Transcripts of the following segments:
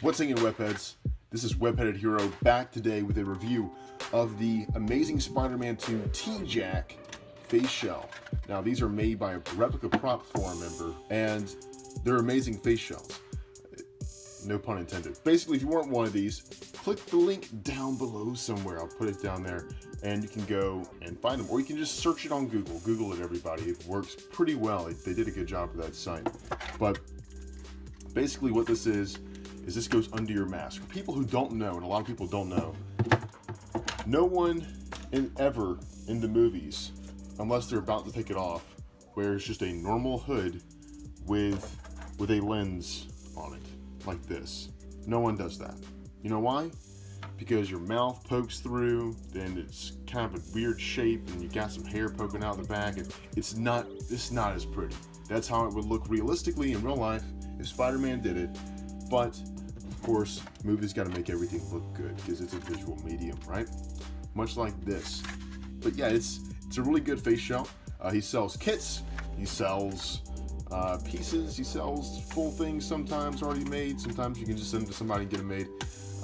What's hanging, webheads? This is WebHeadedHero back today with a review of the Amazing Spider-Man 2 T-Jack face shell. Now, these are made by a replica prop forum member, and they're amazing face shells. No pun intended. Basically, if you want one of these, click the link down below somewhere. I'll put it down there, and you can go and find them. Or you can just search it on Google. Google it, everybody. It works pretty well. They did a good job with that site. But basically what this is this goes under your mask. For people who don't know, and a lot of people don't know, no one ever in the movies, unless they're about to take it off, wears just a normal hood with a lens on it, like this. No one does that. You know why? Because your mouth pokes through, then it's kind of a weird shape, and you got some hair poking out the back, and it's not as pretty. That's how it would look realistically in real life if Spider-Man did it. But of course, movies got to make everything look good because it's a visual medium, right? Much like this. But yeah, it's a really good face shell. He sells kits, he sells pieces, he sells full things sometimes already made. Sometimes you can just send them to somebody and get them made.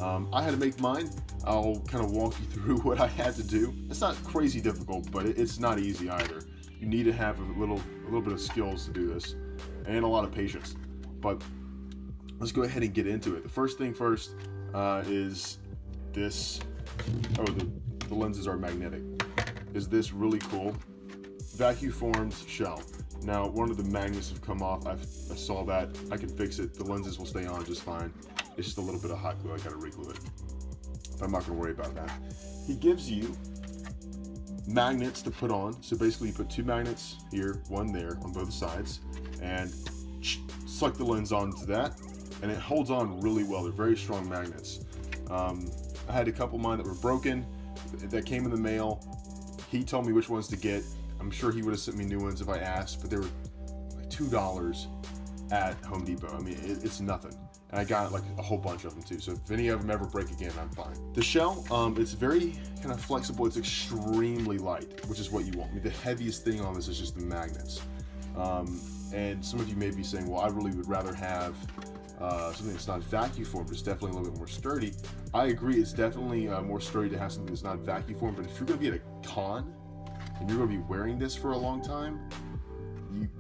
I had to make mine. I'll kind of walk you through what I had to do. It's not crazy difficult, but it's not easy either. You need to have a little bit of skills to do this, and a lot of patience. But let's go ahead and get into it. The first thing first is this. Oh, the lenses are magnetic. Is this really cool? Vacuum formed shell. Now, one of the magnets have come off. I saw that. I can fix it. The lenses will stay on just fine. It's just a little bit of hot glue. I gotta reglue it. But I'm not gonna worry about that. He gives you magnets to put on. So basically you put two magnets here, one there on both sides, and suck the lens onto that, and it holds on really well. They're very strong magnets. I had a couple of mine that were broken that came in the mail. He told me which ones to get. I'm sure he would have sent me new ones if I asked, but they were like $2 at Home Depot. I mean, it's nothing. And I got like a whole bunch of them too. So if any of them ever break again, I'm fine. The shell, it's very kind of flexible. It's extremely light, which is what you want. I mean, the heaviest thing on this is just the magnets. And some of you may be saying, well, I really would rather have something that's not vacuum formed, but it's definitely a little bit more sturdy. I agree, it's definitely more sturdy to have something that's not vacuum formed, but if you're gonna be at a con and you're gonna be wearing this for a long time,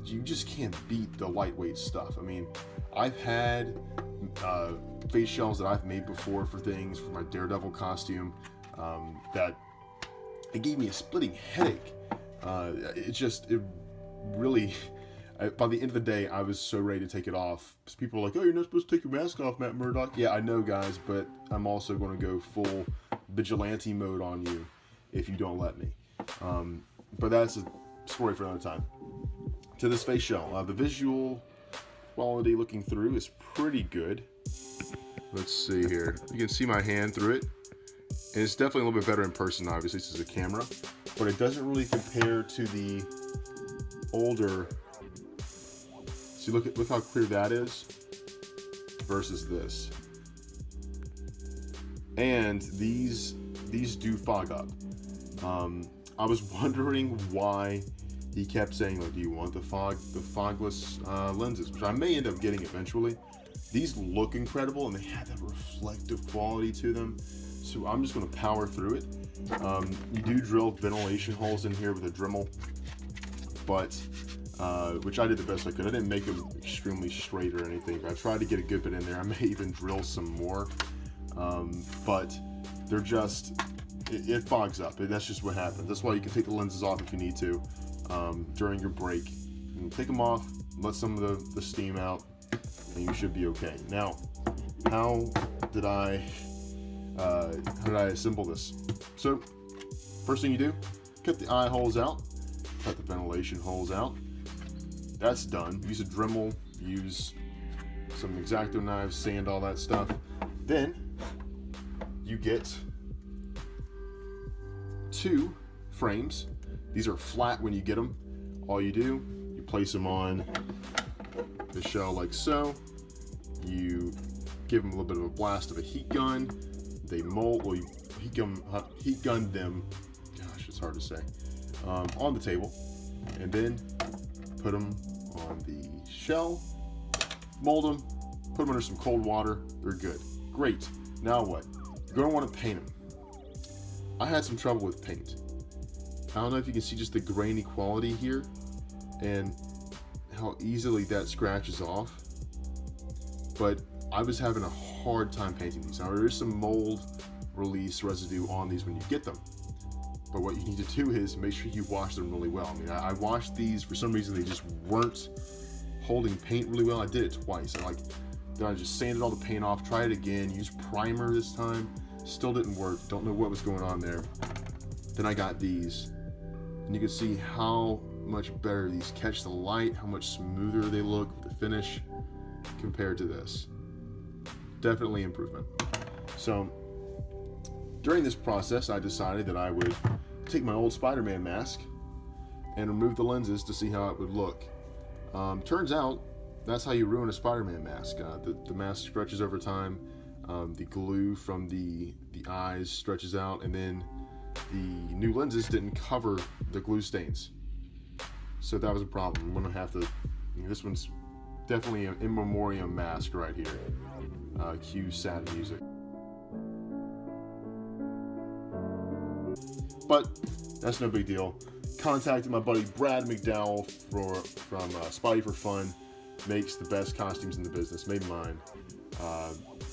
you just can't beat the lightweight stuff. I mean, I've had face shells that I've made before for things, for my Daredevil costume, that it gave me a splitting headache. It really, by the end of the day, I was so ready to take it off. People are like, oh, you're not supposed to take your mask off, Matt Murdock. Yeah, I know, guys, but I'm also going to go full vigilante mode on you if you don't let me. But that's a story for another time. To this face shell, the visual quality looking through is pretty good. Let's see here. You can see my hand through it. And it's definitely a little bit better in person, obviously. This is a camera. But it doesn't really compare to the older. See, look how clear that is versus this. And these do fog up. I was wondering why he kept saying, like, do you want the fogless lenses, which I may end up getting eventually. These look incredible, and they have that reflective quality to them. So I'm just going to power through it. You do drill ventilation holes in here with a Dremel, but which I did the best I could. I didn't make them extremely straight or anything, but I tried to get a good bit in there. I may even drill some more, but they're just, it fogs up. That's just what happens. That's why you can take the lenses off if you need to during your break. You can take them off, let some of the steam out, and you should be okay. Now, how did I assemble this? So, first thing you do, cut the eye holes out, cut the ventilation holes out. That's done. Use a Dremel, use some X-Acto knives, sand, all that stuff. Then you get two frames. These are flat when you get them. All you do, you place them on the shell like so. You give them a little bit of a blast of a heat gun. They mold, or you heat gun them. Gosh, it's hard to say. On the table, and then put them on the shell, mold them, put them under some cold water, They're good. Great. Now what? You're going to want to paint them. I had some trouble with paint. I don't know if you can see just the grainy quality here and how easily that scratches off, but I was having a hard time painting these. Now there is some mold release residue on these when you get them, but what you need to do is make sure you wash them really well. I mean, I washed these, for some reason they just weren't holding paint really well. I did it twice. Then I just sanded all the paint off, tried it again, used primer this time, still didn't work. Don't know what was going on there. Then I got these, and you can see how much better these catch the light, how much smoother they look with the finish compared to this. Definitely improvement. So during this process, I decided that I would take my old Spider-Man mask and remove the lenses to see how it would look. Turns out that's how you ruin a Spider-Man mask. The mask stretches over time. The glue from the eyes stretches out, and then the new lenses didn't cover the glue stains. So that was a problem. I'm gonna have to, this one's definitely an in memoriam mask right here. Cue sad music. But that's no big deal. Contacted my buddy Brad McDowell from Spotty for Fun. Makes the best costumes in the business. Made mine.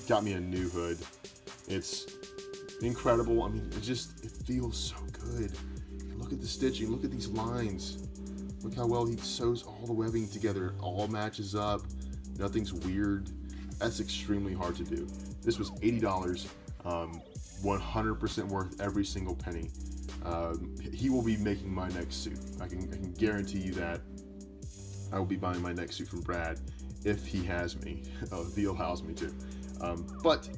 Got me a new hood. It's incredible. I mean, it feels so good. Look at the stitching. Look at these lines. Look how well he sews all the webbing together. It all matches up. Nothing's weird. That's extremely hard to do. This was $80. 100% worth every single penny. He will be making my next suit. I can guarantee you that. I will be buying my next suit from Brad if he has me, if he allows me to. But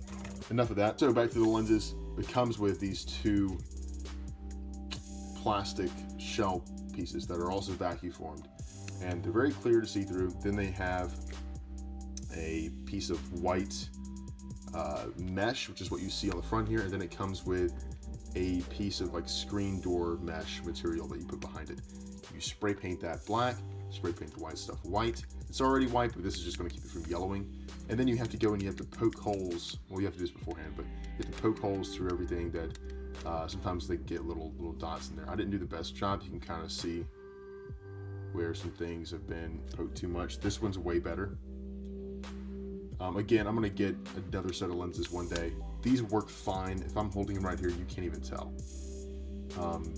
enough of that. So back to the lenses. It comes with these two plastic shell pieces that are also vacuum formed, and they're very clear to see through. Then they have a piece of white mesh, which is what you see on the front here, and then it comes with a piece of like screen door mesh material that you put behind it. You spray paint that black, spray paint the white stuff white. It's already white, but this is just going to keep it from yellowing. And then you have to go and you have to poke holes. Well, you have to do this beforehand, but you have to poke holes through everything that sometimes they get little dots in there. I didn't do the best job. You can kind of see where some things have been poked too much. This one's way better. Again, I'm gonna get another set of lenses one day. These work fine. If I'm holding them right here, you can't even tell.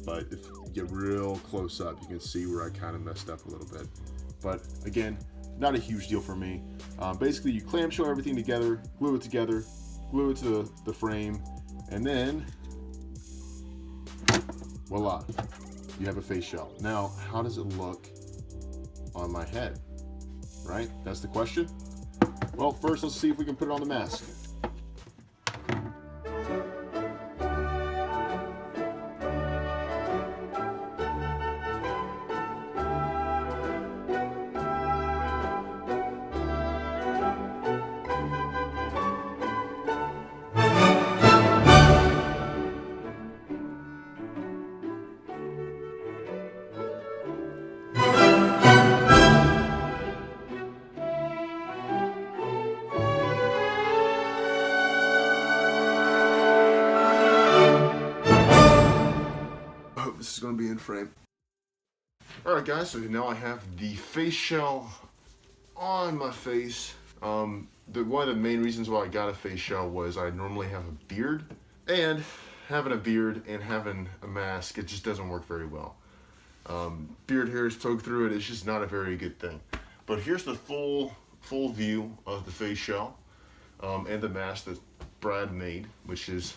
But if you get real close up, you can see where I kind of messed up a little bit. But again, not a huge deal for me. Basically, you clamshell everything together, glue it to the frame, and then voila, you have a face shell. Now, how does it look on my head? Right? That's the question. Well, first let's see if we can put it on the mask. This is going to be in frame. Alright guys, so now I have the face shell on my face. One of the main reasons why I got a face shell was I normally have a beard, and having a beard and having a mask, it just doesn't work very well. Beard hairs poke through it, it's just not a very good thing. But here's the full view of the face shell and the mask that Brad made, which is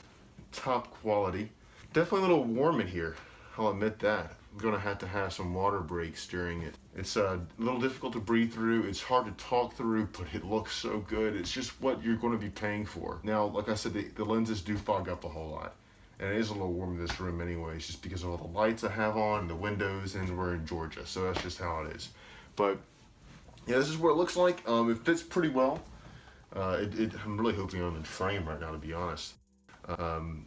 top quality. Definitely a little warm in here. I'll admit that. I'm gonna have to have some water breaks during it. It's a little difficult to breathe through. It's hard to talk through, but it looks so good. It's just what you're gonna be paying for. Now, like I said, the lenses do fog up a whole lot. And it is a little warm in this room anyways, just because of all the lights I have on, the windows, and we're in Georgia. So that's just how it is. But yeah, this is what it looks like. It fits pretty well. I'm really hoping I'm in frame right now, to be honest.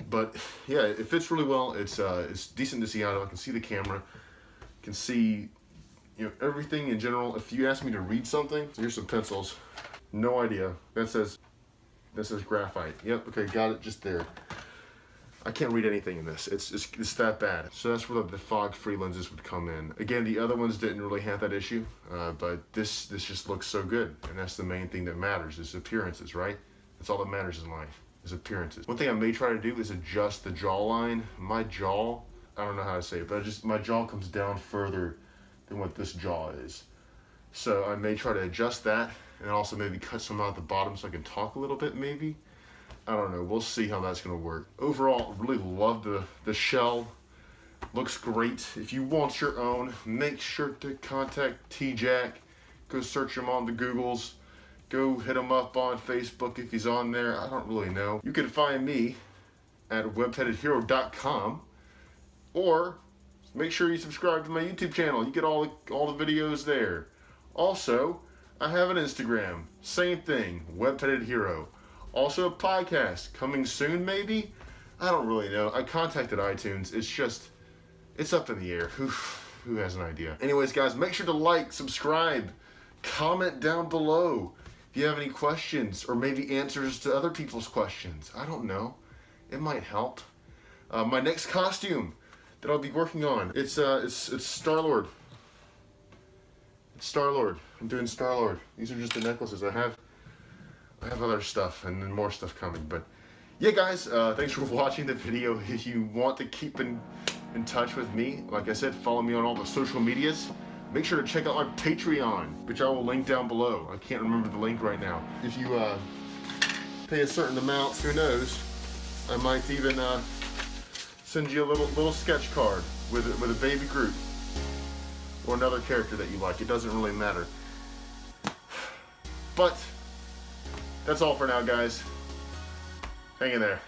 But yeah, it fits really well. It's decent to see out of. I can see the camera, can see, everything in general. If you ask me to read something, here's some pencils. No idea. That says This is graphite. Yep, okay, got it just there. I can't read anything in this. It's that bad. So that's where the fog-free lenses would come in. Again, the other ones didn't really have that issue, but this just looks so good, and that's the main thing that matters, is appearances, right? That's all that matters in life, is appearances. One thing I may try to do is adjust the jawline. My jaw, I don't know how to say it, but my jaw comes down further than what this jaw is. So I may try to adjust that, and also maybe cut some out at the bottom so I can talk a little bit, maybe. I don't know, we'll see how that's gonna work. Overall, really love the shell. Looks great. If you want your own, make sure to contact T-Jack. Go search him on the Googles. Go hit him up on Facebook if he's on there. I don't really know. You can find me at WebHeadedHero.com, or make sure you subscribe to my YouTube channel. You get all the videos there. Also, I have an Instagram. Same thing, WebHeadedHero. Also a podcast, coming soon maybe? I don't really know. I contacted iTunes. It's up in the air. Who has an idea? Anyways, guys, make sure to like, subscribe, comment down below if you have any questions or maybe answers to other people's questions. I don't know. It might help. My next costume that I'll be working on, it's Star-Lord. It's Star-Lord. I'm doing Star-Lord. These are just the necklaces I have. I have other stuff and then more stuff coming, but yeah, guys, thanks for watching the video. If you want to keep in touch with me, like I said, follow me on all the social medias. Make sure to check out my Patreon, which I will link down below. I can't remember the link right now. If you pay a certain amount, who knows, I might even send you a little sketch card with a baby Groot or another character that you like. It doesn't really matter. But that's all for now, guys. Hang in there.